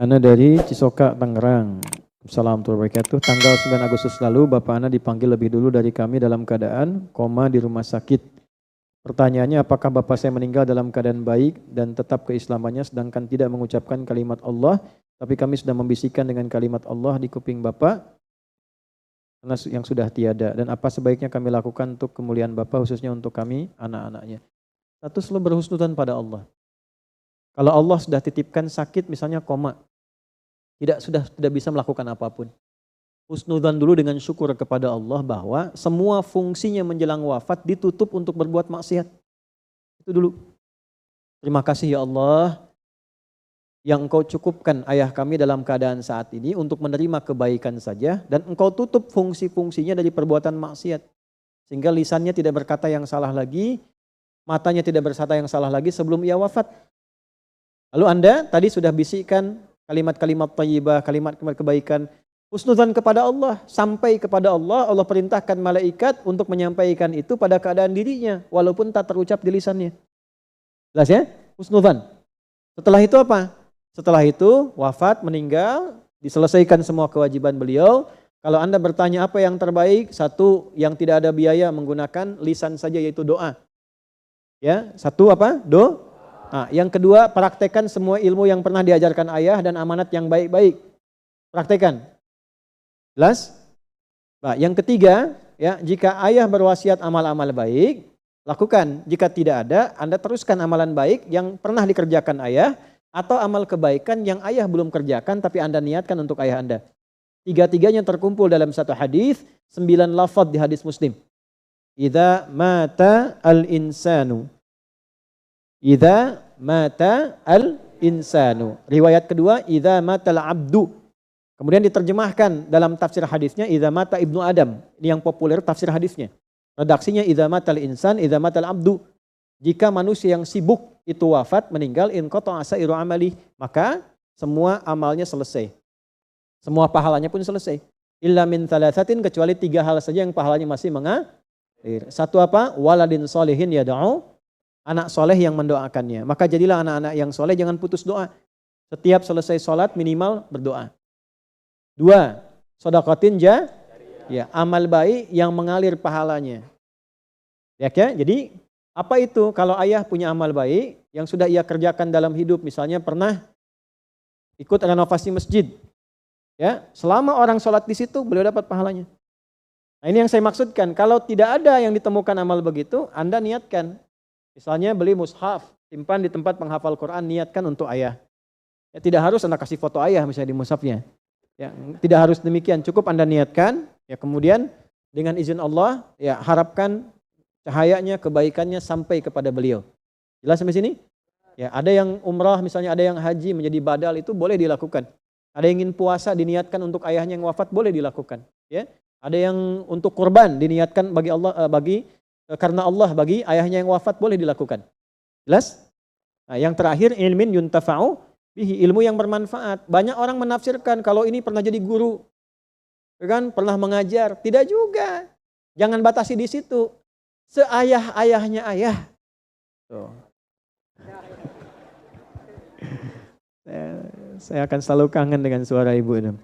Ana dari Cisoka, Tangerang. Assalamualaikum warahmatullahi wabarakatuh. Tanggal 9 Agustus lalu, Bapak Ana dipanggil lebih dulu dari kami dalam keadaan koma di rumah sakit. Pertanyaannya, apakah Bapak saya meninggal dalam keadaan baik dan tetap keislamannya sedangkan tidak mengucapkan kalimat Allah, tapi kami sudah membisikkan dengan kalimat Allah di kuping Bapak karena yang sudah tiada. Dan apa sebaiknya kami lakukan untuk kemuliaan Bapak, khususnya untuk kami, anak-anaknya. Satu, selalu berhusnudzan pada Allah. Kalau Allah sudah titipkan sakit, misalnya koma, tidak bisa melakukan apapun. Husnudzan dulu dengan syukur kepada Allah bahwa semua fungsinya menjelang wafat ditutup untuk berbuat maksiat. Itu dulu. Terima kasih ya Allah yang Engkau cukupkan ayah kami dalam keadaan saat ini untuk menerima kebaikan saja dan Engkau tutup fungsi-fungsinya dari perbuatan maksiat. Sehingga lisannya tidak berkata yang salah lagi, matanya tidak berkata yang salah lagi sebelum ia wafat. Lalu Anda tadi sudah bisikkan kalimat-kalimat thayyibah, kalimat-kalimat kebaikan, husnudzan kepada Allah, sampai kepada Allah, Allah perintahkan malaikat untuk menyampaikan itu pada keadaan dirinya, walaupun tak terucap di lisannya. Jelas ya? Husnudzan. Setelah itu apa? Setelah itu wafat, meninggal, diselesaikan semua kewajiban beliau. Kalau Anda bertanya apa yang terbaik, satu yang tidak ada biaya menggunakan lisan saja yaitu doa. Ya, satu apa? Doa. Nah, yang kedua, praktekkan semua ilmu yang pernah diajarkan ayah dan amanat yang baik-baik. Praktekkan. Jelas? Nah, yang ketiga, ya, jika ayah berwasiat amal-amal baik, lakukan. Jika tidak ada, Anda teruskan amalan baik yang pernah dikerjakan ayah atau amal kebaikan yang ayah belum kerjakan tapi Anda niatkan untuk ayah Anda. Tiga-tiganya terkumpul dalam satu hadis, 9 lafaz di hadis Muslim. Idza mata al-insanu. Idza mata al-insanu. Riwayat kedua, idza matal abdu. Kemudian diterjemahkan dalam tafsir hadisnya, idza mata ibnu Adam. Ini yang populer tafsir hadisnya. Redaksinya, idza matal insan, idza matal abdu. Jika manusia yang sibuk itu wafat, meninggal, in qata'a sa'iru amali, maka semua amalnya selesai. Semua pahalanya pun selesai. Illa min thalathatin, kecuali 3 hal saja yang pahalanya masih mengalir. Satu apa? Waladin solihin yada'u. Anak soleh yang mendoakannya. Maka jadilah anak-anak yang soleh, jangan putus doa. Setiap selesai sholat minimal berdoa. 2, sodakotin ya, amal baik yang mengalir pahalanya. Ya, jadi apa itu? Kalau ayah punya amal baik yang sudah ia kerjakan dalam hidup, misalnya pernah ikut renovasi masjid. Ya, selama orang sholat di situ beliau dapat pahalanya. Nah, ini yang saya maksudkan. Kalau tidak ada yang ditemukan amal begitu, Anda niatkan. Misalnya beli mushaf, simpan di tempat penghafal Quran, niatkan untuk ayah. Ya, tidak harus Anda kasih foto ayah misalnya di mushafnya. Ya, tidak harus demikian, cukup Anda niatkan. Ya, kemudian dengan izin Allah, ya harapkan cahayanya, kebaikannya sampai kepada beliau. Jelas sampai sini? Ya, ada yang umrah misalnya, ada yang haji menjadi badal, itu boleh dilakukan. Ada yang ingin puasa diniatkan untuk ayahnya yang wafat, boleh dilakukan. Ya, ada yang untuk kurban diniatkan bagi Allah, karena Allah bagi ayahnya yang wafat, boleh dilakukan. Jelas? Nah, yang terakhir, ilmin yuntafa'u bihi, ilmu yang bermanfaat. Banyak orang menafsirkan kalau ini pernah jadi guru, kan pernah mengajar. Tidak juga. Jangan batasi di situ. Seayah-ayahnya ayah. Tuh. Saya akan selalu kangen dengan suara ibu itu.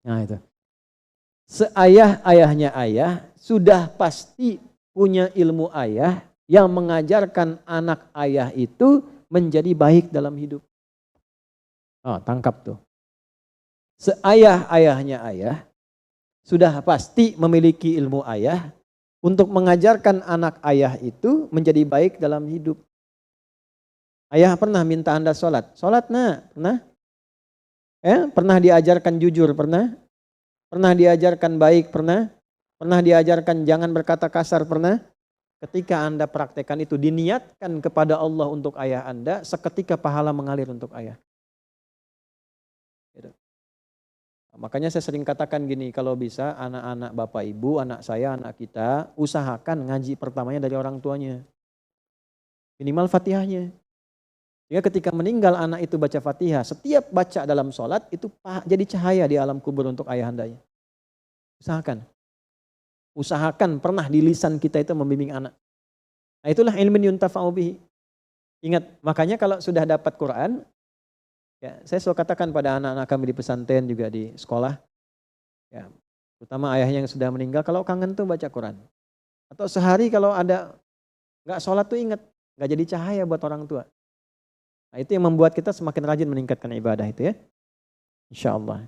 Nah, itu. Seayah-ayahnya ayah sudah pasti punya ilmu ayah yang mengajarkan anak ayah itu menjadi baik dalam hidup. Oh, tangkap tuh. Seayah-ayahnya ayah sudah pasti memiliki ilmu ayah untuk mengajarkan anak ayah itu menjadi baik dalam hidup. Ayah pernah minta Anda sholat? Sholat nak? Pernah? Pernah diajarkan jujur? Pernah? Pernah diajarkan baik? Pernah? Pernah diajarkan jangan berkata kasar? Pernah? Ketika Anda praktekkan itu, diniatkan kepada Allah untuk ayah Anda, seketika pahala mengalir untuk ayah. Makanya saya sering katakan gini, kalau bisa anak-anak bapak ibu, anak saya, anak kita, usahakan ngaji pertamanya dari orang tuanya. Minimal Fatihahnya. Ya, ketika meninggal anak itu baca Fatihah, setiap baca dalam sholat itu jadi cahaya di alam kubur untuk ayah andanya. Usahakan. Usahakan pernah di lisan kita itu membimbing anak. Nah, itulah ilmin yuntafa'u bihi. Ingat, makanya kalau sudah dapat Quran, Ya, saya selalu katakan pada anak-anak kami di pesantren juga di sekolah, ya, terutama ayahnya yang sudah meninggal, kalau kangen tuh baca Quran. Atau sehari kalau ada nggak sholat tuh ingat, nggak jadi cahaya buat orang tua. Nah, itu yang membuat kita semakin rajin meningkatkan ibadah itu ya. Insya Allah.